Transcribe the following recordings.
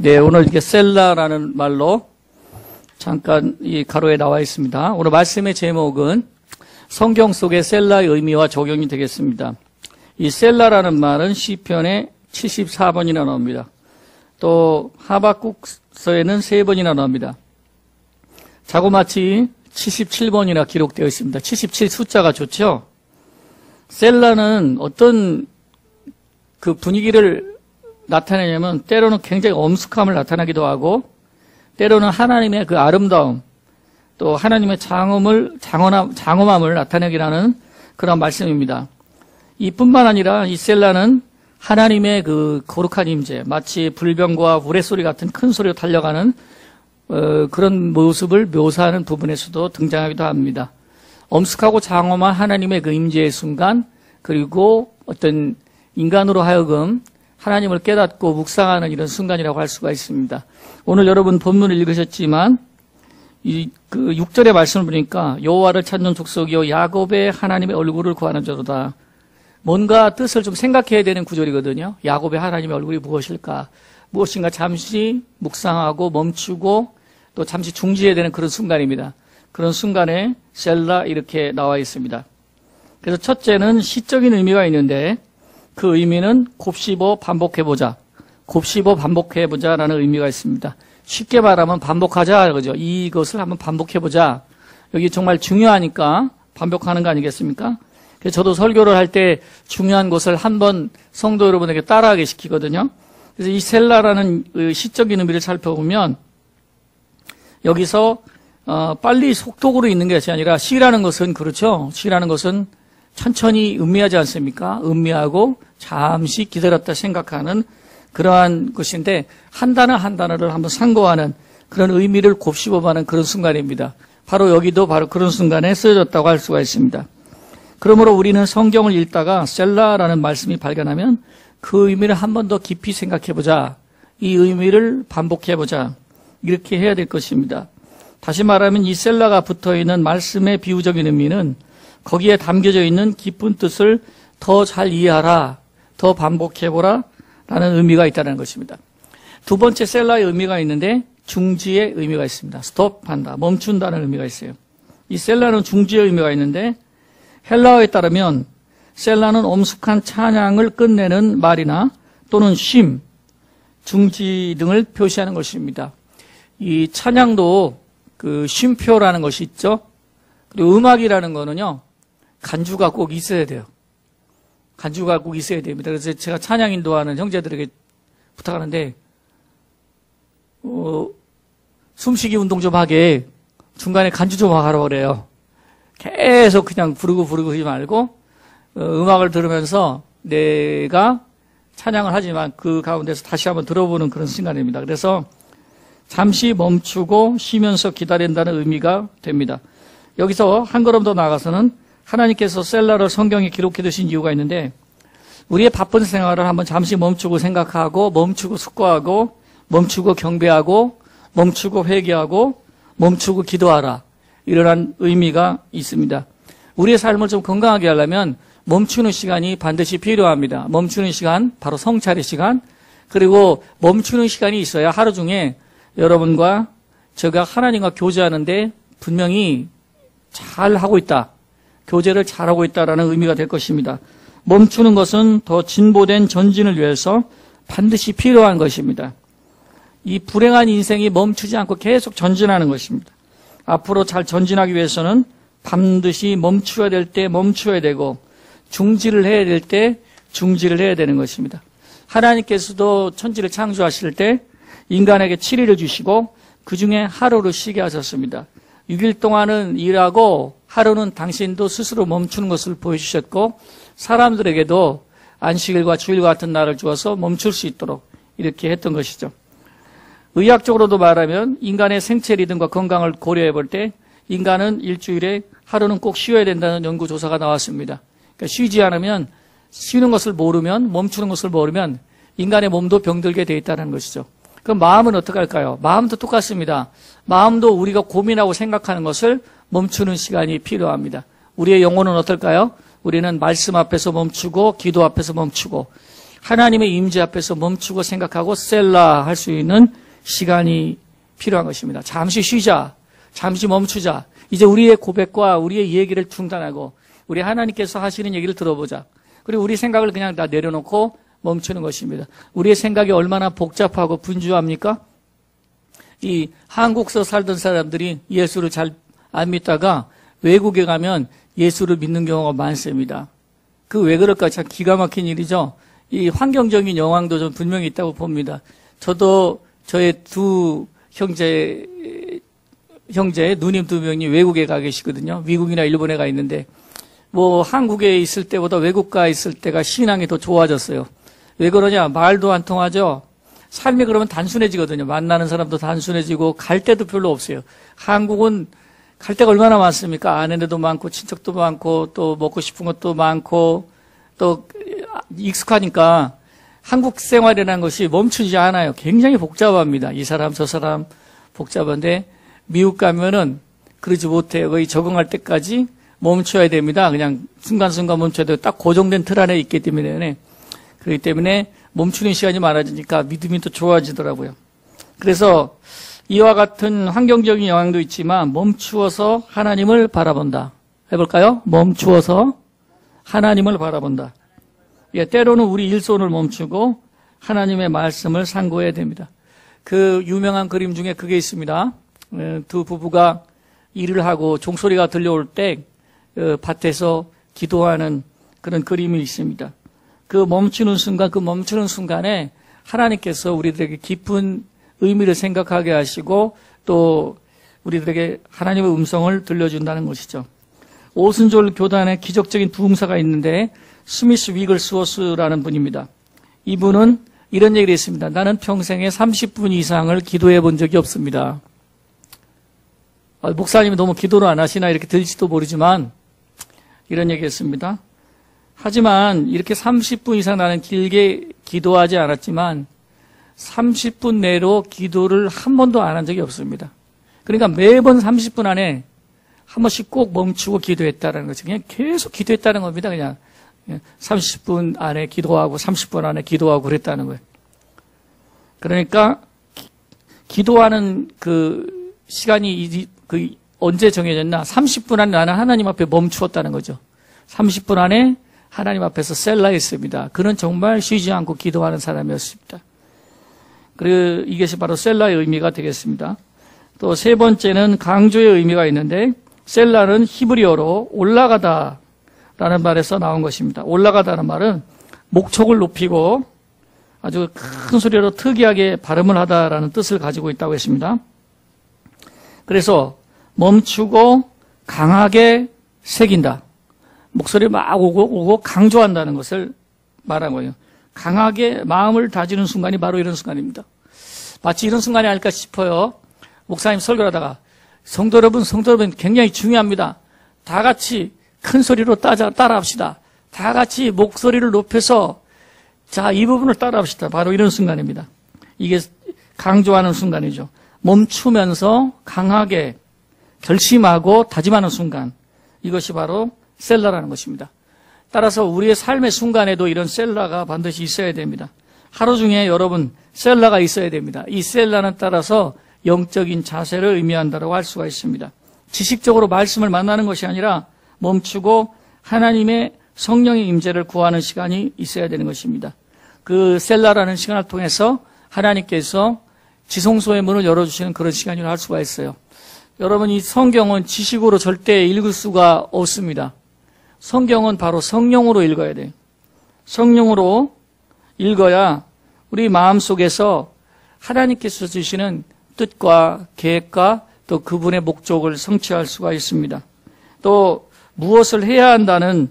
네, 오늘 이렇게 셀라라는 말로 잠깐 이 가로에 나와 있습니다. 오늘 말씀의 제목은 성경 속의 셀라의 의미와 적용이 되겠습니다. 이 셀라라는 말은 시편에 74번이나 나옵니다. 또 하박국서에는 3번이나 나옵니다. 자고마치 77번이나 기록되어 있습니다. 77 숫자가 좋죠? 셀라는 어떤 그 분위기를 나타내냐면 때로는 굉장히 엄숙함을 나타나기도 하고 때로는 하나님의 그 아름다움 또 하나님의 장엄함을 나타내기도 하는 그런 말씀입니다. 이뿐만 아니라 이 셀라는 하나님의 그 거룩한 임재, 마치 불병과 우레소리 같은 큰 소리로 달려가는 그런 모습을 묘사하는 부분에서도 등장하기도 합니다. 엄숙하고 장엄한 하나님의 그 임재의 순간, 그리고 어떤 인간으로 하여금 하나님을 깨닫고 묵상하는 이런 순간이라고 할 수가 있습니다. 오늘 여러분 본문을 읽으셨지만 그 6절의 말씀을 보니까 여호와를 찾는 족속이요 야곱의 하나님의 얼굴을 구하는 자로다. 뭔가 뜻을 좀 생각해야 되는 구절이거든요. 야곱의 하나님의 얼굴이 무엇일까? 무엇인가 잠시 묵상하고 멈추고 또 잠시 중지해야 되는 그런 순간입니다. 그런 순간에 셀라 이렇게 나와 있습니다. 그래서 첫째는 시적인 의미가 있는데 그 의미는 곱씹어 반복해보자. 곱씹어 반복해보자라는 의미가 있습니다. 쉽게 말하면 반복하자, 그죠? 이것을 한번 반복해보자. 여기 정말 중요하니까 반복하는 거 아니겠습니까? 그래서 저도 설교를 할 때 중요한 것을 한번 성도 여러분에게 따라하게 시키거든요. 그래서 이 셀라라는 시적인 의미를 살펴보면 여기서 빨리 속독으로 있는 것이 아니라 시라는 것은 그렇죠. 시라는 것은 천천히 음미하지 않습니까? 음미하고 잠시 기다렸다 생각하는 그러한 것인데 한 단어 한 단어를 한번 상고하는 그런 의미를 곱씹어가는 그런 순간입니다. 바로 여기도 바로 그런 순간에 쓰여졌다고 할 수가 있습니다. 그러므로 우리는 성경을 읽다가 셀라라는 말씀이 발견하면 그 의미를 한 번 더 깊이 생각해보자. 이 의미를 반복해보자. 이렇게 해야 될 것입니다. 다시 말하면 이 셀라가 붙어있는 말씀의 비유적인 의미는 거기에 담겨져 있는 깊은 뜻을 더 잘 이해하라, 더 반복해보라 라는 의미가 있다는 것입니다. 두 번째 셀라의 의미가 있는데 중지의 의미가 있습니다. 스톱한다, 멈춘다는 의미가 있어요. 이 셀라는 중지의 의미가 있는데 헬라어에 따르면 셀라는 엄숙한 찬양을 끝내는 말이나 또는 쉼, 중지 등을 표시하는 것입니다. 이 찬양도 그 쉼표라는 것이 있죠. 그리고 음악이라는 거는요, 간주가 꼭 있어야 돼요. 간주가 꼭 있어야 됩니다. 그래서 제가 찬양 인도하는 형제들에게 부탁하는데, 숨쉬기 운동 좀 하게 중간에 간주 좀 하라고 그래요. 계속 그냥 부르고 하지 말고, 음악을 들으면서 내가 찬양을 하지만 그 가운데서 다시 한번 들어보는 그런 순간입니다. 그래서 잠시 멈추고 쉬면서 기다린다는 의미가 됩니다. 여기서 한 걸음 더 나아가서는 하나님께서 셀라를 성경에 기록해 두신 이유가 있는데 우리의 바쁜 생활을 한번 잠시 멈추고 생각하고 멈추고 숙고하고 멈추고 경배하고 멈추고 회개하고 멈추고 기도하라. 이러한 의미가 있습니다. 우리의 삶을 좀 건강하게 하려면 멈추는 시간이 반드시 필요합니다. 멈추는 시간, 바로 성찰의 시간, 그리고 멈추는 시간이 있어야 하루 중에 여러분과 제가 하나님과 교제하는데 분명히 잘하고 있다. 교제를 잘하고 있다라는 의미가 될 것입니다. 멈추는 것은 더 진보된 전진을 위해서 반드시 필요한 것입니다. 이 불행한 인생이 멈추지 않고 계속 전진하는 것입니다. 앞으로 잘 전진하기 위해서는 반드시 멈춰야 될 때 멈춰야 되고 중지를 해야 될 때 중지를 해야 되는 것입니다. 하나님께서도 천지를 창조하실 때 인간에게 7일을 주시고 그 중에 하루를 쉬게 하셨습니다. 6일 동안은 일하고 하루는 당신도 스스로 멈추는 것을 보여주셨고 사람들에게도 안식일과 주일과 같은 날을 주어서 멈출 수 있도록 이렇게 했던 것이죠. 의학적으로도 말하면 인간의 생체 리듬과 건강을 고려해 볼 때 인간은 일주일에 하루는 꼭 쉬어야 된다는 연구조사가 나왔습니다. 그러니까 쉬지 않으면 쉬는 것을 모르면 멈추는 것을 모르면 인간의 몸도 병들게 돼 있다는 것이죠. 그럼 마음은 어떻게 할까요? 마음도 똑같습니다. 마음도 우리가 고민하고 생각하는 것을 멈추는 시간이 필요합니다. 우리의 영혼은 어떨까요? 우리는 말씀 앞에서 멈추고 기도 앞에서 멈추고 하나님의 임재 앞에서 멈추고 생각하고 셀라 할 수 있는 시간이 필요한 것입니다. 잠시 쉬자. 잠시 멈추자. 이제 우리의 고백과 우리의 얘기를 중단하고 우리 하나님께서 하시는 얘기를 들어보자. 그리고 우리 생각을 그냥 다 내려놓고 멈추는 것입니다. 우리의 생각이 얼마나 복잡하고 분주합니까? 이 한국서 살던 사람들이 예수를 잘 안 믿다가 외국에 가면 예수를 믿는 경우가 많습니다. 그 왜 그럴까? 참 기가 막힌 일이죠. 이 환경적인 영향도 좀 분명히 있다고 봅니다. 저도 저의 두 형제 누님 두 명이 외국에 가 계시거든요. 미국이나 일본에 가 있는데 뭐 한국에 있을 때보다 외국 가 있을 때가 신앙이 더 좋아졌어요. 왜 그러냐? 말도 안 통하죠. 삶이 그러면 단순해지거든요. 만나는 사람도 단순해지고 갈 데도 별로 없어요. 한국은 갈 데가 얼마나 많습니까? 아는 데도 많고 친척도 많고 또 먹고 싶은 것도 많고 또 익숙하니까 한국 생활이라는 것이 멈추지 않아요. 굉장히 복잡합니다. 이 사람 저 사람 복잡한데 미국 가면은 그러지 못해요. 거의 적응할 때까지 멈춰야 됩니다. 그냥 순간순간 멈춰야 돼요. 딱 고정된 틀 안에 있기 때문에 그렇기 때문에 멈추는 시간이 많아지니까 믿음이 또 좋아지더라고요. 그래서 이와 같은 환경적인 영향도 있지만 멈추어서 하나님을 바라본다. 해볼까요? 멈추어서 하나님을 바라본다. 예, 때로는 우리 일손을 멈추고 하나님의 말씀을 상고해야 됩니다. 그 유명한 그림 중에 그게 있습니다. 두 부부가 일을 하고 종소리가 들려올 때 밭에서 기도하는 그런 그림이 있습니다. 그 멈추는 순간에 하나님께서 우리들에게 깊은 의미를 생각하게 하시고 또 우리들에게 하나님의 음성을 들려준다는 것이죠. 오순절 교단에 기적적인 부흥사가 있는데 스미스 위글스워스라는 분입니다. 이분은 이런 얘기를 했습니다. 나는 평생에 30분 이상을 기도해 본 적이 없습니다. 목사님이 너무 기도를 안 하시나 이렇게 들릴지도 모르지만 이런 얘기 했습니다. 하지만 이렇게 30분 이상 나는 길게 기도하지 않았지만 30분 내로 기도를 한 번도 안 한 적이 없습니다. 그러니까 매번 30분 안에 한 번씩 꼭 멈추고 기도했다는 거죠. 그냥 계속 기도했다는 겁니다. 그냥 30분 안에 기도하고 30분 안에 기도하고 그랬다는 거예요. 그러니까 기도하는 그 시간이 언제 정해졌나? 30분 안에 나는 하나님 앞에 멈추었다는 거죠. 30분 안에 하나님 앞에서 셀라했습니다. 그는 정말 쉬지 않고 기도하는 사람이었습니다. 그리고 이것이 바로 셀라의 의미가 되겠습니다. 또 세 번째는 강조의 의미가 있는데 셀라는 히브리어로 올라가다 라는 말에서 나온 것입니다. 올라가다는 말은 목촉을 높이고 아주 큰 소리로 특이하게 발음을 하다라는 뜻을 가지고 있다고 했습니다. 그래서 멈추고 강하게 새긴다. 목소리 막 오고 강조한다는 것을 말한 거예요. 강하게 마음을 다지는 순간이 바로 이런 순간입니다. 마치 이런 순간이 아닐까 싶어요. 목사님 설교를 하다가 성도 여러분 굉장히 중요합니다. 다 같이 큰 소리로 따라합시다. 다 같이 목소리를 높여서 자, 이 부분을 따라합시다. 바로 이런 순간입니다. 이게 강조하는 순간이죠. 멈추면서 강하게 결심하고 다짐하는 순간. 이것이 바로 셀라라는 것입니다. 따라서 우리의 삶의 순간에도 이런 셀라가 반드시 있어야 됩니다. 하루 중에 여러분 셀라가 있어야 됩니다. 이 셀라는 따라서 영적인 자세를 의미한다고 할 수가 있습니다. 지식적으로 말씀을 만나는 것이 아니라 멈추고 하나님의 성령의 임재를 구하는 시간이 있어야 되는 것입니다. 그 셀라라는 시간을 통해서 하나님께서 지성소의 문을 열어주시는 그런 시간이라 할 수가 있어요. 여러분, 이 성경은 지식으로 절대 읽을 수가 없습니다. 성경은 바로 성령으로 읽어야 돼요. 성령으로 읽어야 우리 마음속에서 하나님께서 주시는 뜻과 계획과 또 그분의 목적을 성취할 수가 있습니다. 또 무엇을 해야 한다는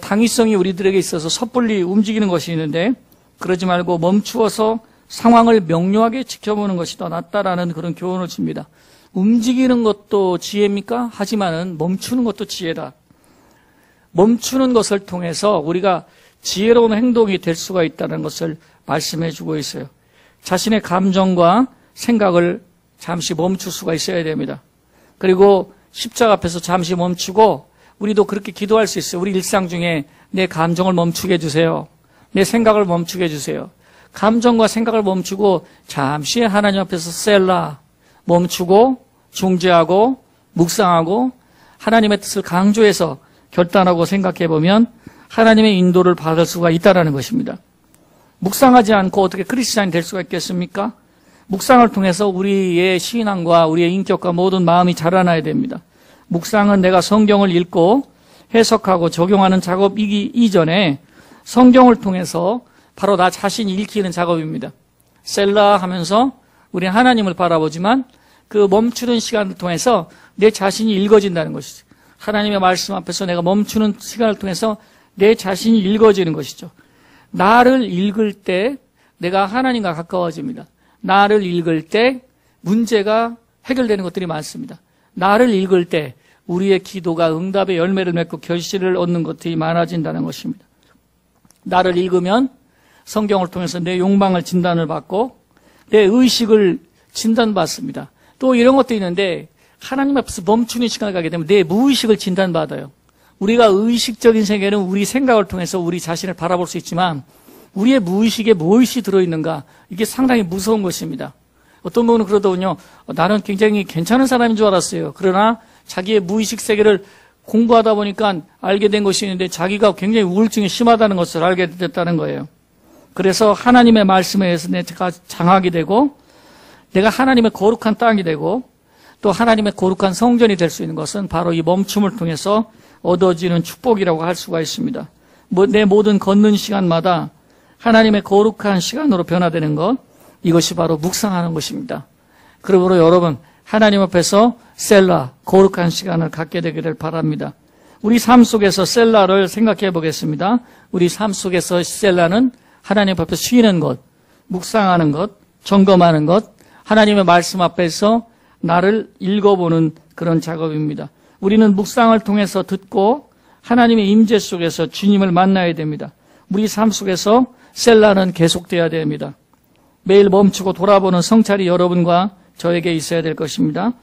당위성이 우리들에게 있어서 섣불리 움직이는 것이 있는데 그러지 말고 멈추어서 상황을 명료하게 지켜보는 것이 더 낫다라는 그런 교훈을 줍니다. 움직이는 것도 지혜입니까? 하지만은 멈추는 것도 지혜다. 멈추는 것을 통해서 우리가 지혜로운 행동이 될 수가 있다는 것을 말씀해 주고 있어요. 자신의 감정과 생각을 잠시 멈출 수가 있어야 됩니다. 그리고 십자가 앞에서 잠시 멈추고 우리도 그렇게 기도할 수 있어요. 우리 일상 중에 내 감정을 멈추게 해주세요. 내 생각을 멈추게 해주세요. 감정과 생각을 멈추고 잠시 하나님 앞에서 셀라, 멈추고 중재하고 묵상하고 하나님의 뜻을 강조해서 결단하고 생각해 보면 하나님의 인도를 받을 수가 있다는 것입니다. 묵상하지 않고 어떻게 크리스찬이 될 수가 있겠습니까? 묵상을 통해서 우리의 신앙과 우리의 인격과 모든 마음이 자라나야 됩니다. 묵상은 내가 성경을 읽고 해석하고 적용하는 작업이기 이전에 성경을 통해서 바로 나 자신이 읽히는 작업입니다. 셀라 하면서 우리 하나님을 바라보지만 그 멈추는 시간을 통해서 내 자신이 읽어진다는 것이죠. 하나님의 말씀 앞에서 내가 멈추는 시간을 통해서 내 자신이 읽어지는 것이죠. 나를 읽을 때 내가 하나님과 가까워집니다. 나를 읽을 때 문제가 해결되는 것들이 많습니다. 나를 읽을 때 우리의 기도가 응답의 열매를 맺고 결실을 얻는 것들이 많아진다는 것입니다. 나를 읽으면 성경을 통해서 내 욕망을 진단을 받고 내 의식을 진단받습니다. 또 이런 것도 있는데 하나님 앞에서 멈추는 시간을 가게 되면 내 무의식을 진단받아요. 우리가 의식적인 세계는 우리 생각을 통해서 우리 자신을 바라볼 수 있지만 우리의 무의식에 무엇이 들어있는가, 이게 상당히 무서운 것입니다. 어떤 분은 그러더군요. 나는 굉장히 괜찮은 사람인 줄 알았어요. 그러나 자기의 무의식 세계를 공부하다 보니까 알게 된 것이 있는데 자기가 굉장히 우울증이 심하다는 것을 알게 됐다는 거예요. 그래서 하나님의 말씀에 의해서 내가 장악이 되고 내가 하나님의 거룩한 땅이 되고 또 하나님의 거룩한 성전이 될 수 있는 것은 바로 이 멈춤을 통해서 얻어지는 축복이라고 할 수가 있습니다. 내 모든 걷는 시간마다 하나님의 거룩한 시간으로 변화되는 것, 이것이 바로 묵상하는 것입니다. 그러므로 여러분 하나님 앞에서 셀라, 거룩한 시간을 갖게 되기를 바랍니다. 우리 삶 속에서 셀라를 생각해 보겠습니다. 우리 삶 속에서 셀라는 하나님 앞에 쉬는 것, 묵상하는 것, 점검하는 것, 하나님의 말씀 앞에서 나를 읽어보는 그런 작업입니다. 우리는 묵상을 통해서 듣고 하나님의 임재 속에서 주님을 만나야 됩니다. 우리 삶 속에서 셀라는 계속돼야 됩니다. 매일 멈추고 돌아보는 성찰이 여러분과 저에게 있어야 될 것입니다.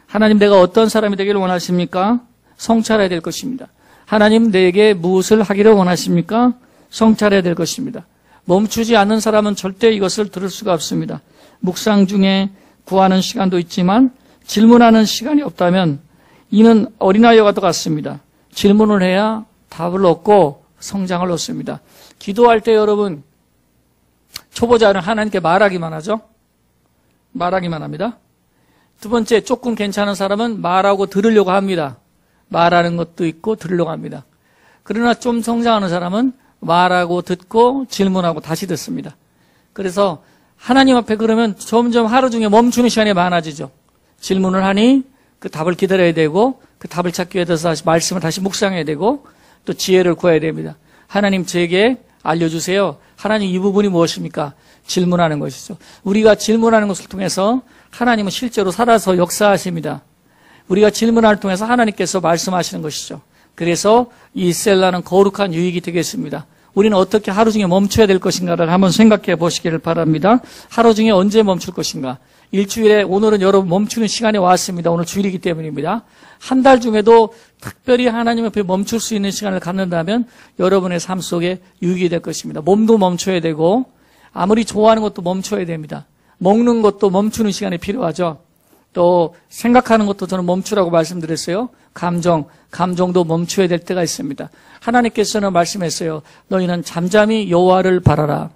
하나님, 내가 어떤 사람이 되기를 원하십니까? 성찰해야 될 것입니다. 하나님, 내게 무엇을 하기를 원하십니까? 성찰해야 될 것입니다. 멈추지 않는 사람은 절대 이것을 들을 수가 없습니다. 묵상 중에 구하는 시간도 있지만 질문하는 시간이 없다면 이는 어린아이와 같습니다. 질문을 해야 답을 얻고 성장을 얻습니다. 기도할 때 여러분, 초보자는 하나님께 말하기만 하죠. 말하기만 합니다. 두 번째, 조금 괜찮은 사람은 말하고 들으려고 합니다. 말하는 것도 있고 들으려고 합니다. 그러나 좀 성장하는 사람은 말하고 듣고 질문하고 다시 듣습니다. 그래서 하나님 앞에 그러면 점점 하루 중에 멈추는 시간이 많아지죠. 질문을 하니 그 답을 기다려야 되고 그 답을 찾기 위해서 다시 말씀을 다시 묵상해야 되고 또 지혜를 구해야 됩니다. 하나님, 제게 알려주세요. 하나님, 이 부분이 무엇입니까? 질문하는 것이죠. 우리가 질문하는 것을 통해서 하나님은 실제로 살아서 역사하십니다. 우리가 질문을 통해서 하나님께서 말씀하시는 것이죠. 그래서 이 셀라는 거룩한 유익이 되겠습니다. 우리는 어떻게 하루 중에 멈춰야 될 것인가를 한번 생각해 보시기를 바랍니다. 하루 중에 언제 멈출 것인가? 일주일에 오늘은 여러분 멈추는 시간이 왔습니다. 오늘 주일이기 때문입니다. 한 달 중에도 특별히 하나님 앞에 멈출 수 있는 시간을 갖는다면 여러분의 삶 속에 유익이 될 것입니다. 몸도 멈춰야 되고 아무리 좋아하는 것도 멈춰야 됩니다. 먹는 것도 멈추는 시간이 필요하죠. 또 생각하는 것도 저는 멈추라고 말씀드렸어요. 감정도 멈춰야 될 때가 있습니다. 하나님께서는 말씀했어요. 너희는 잠잠히 여호와를 바라라.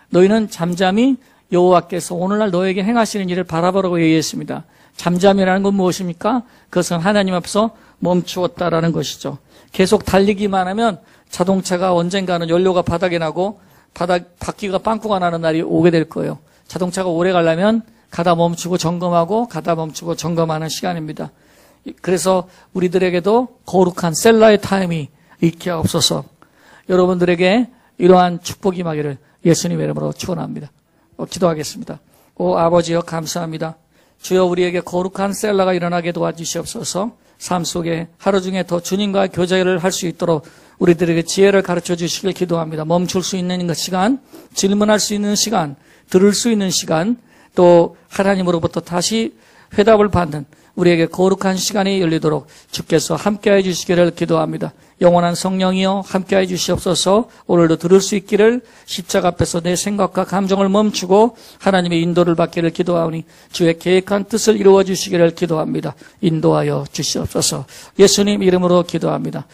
너희는 잠잠히 여호와께서 오늘날 너에게 행하시는 일을 바라보라고 얘기했습니다. 잠잠이라는 건 무엇입니까? 그것은 하나님 앞에서 멈추었다라는 것이죠. 계속 달리기만 하면 자동차가 언젠가는 연료가 바닥에 나고 바퀴가 빵꾸가 나는 날이 오게 될 거예요. 자동차가 오래 가려면 가다 멈추고 점검하고 가다 멈추고 점검하는 시간입니다. 그래서 우리들에게도 거룩한 셀라의 타임이 있게 없어서 여러분들에게 이러한 축복이 임하기를 예수님의 이름으로 축원합니다. 기도하겠습니다. 오 아버지여, 감사합니다. 주여, 우리에게 거룩한 셀라가 일어나게 도와주시옵소서. 삶 속에 하루 중에 더 주님과 교제를 할 수 있도록 우리들에게 지혜를 가르쳐 주시길 기도합니다. 멈출 수 있는 시간, 질문할 수 있는 시간, 들을 수 있는 시간, 또 하나님으로부터 다시 회답을 받는 우리에게 거룩한 시간이 열리도록 주께서 함께해 주시기를 기도합니다. 영원한 성령이여 함께해 주시옵소서. 오늘도 들을 수 있기를, 십자가 앞에서 내 생각과 감정을 멈추고 하나님의 인도를 받기를 기도하오니 주의 계획한 뜻을 이루어 주시기를 기도합니다. 인도하여 주시옵소서. 예수님 이름으로 기도합니다.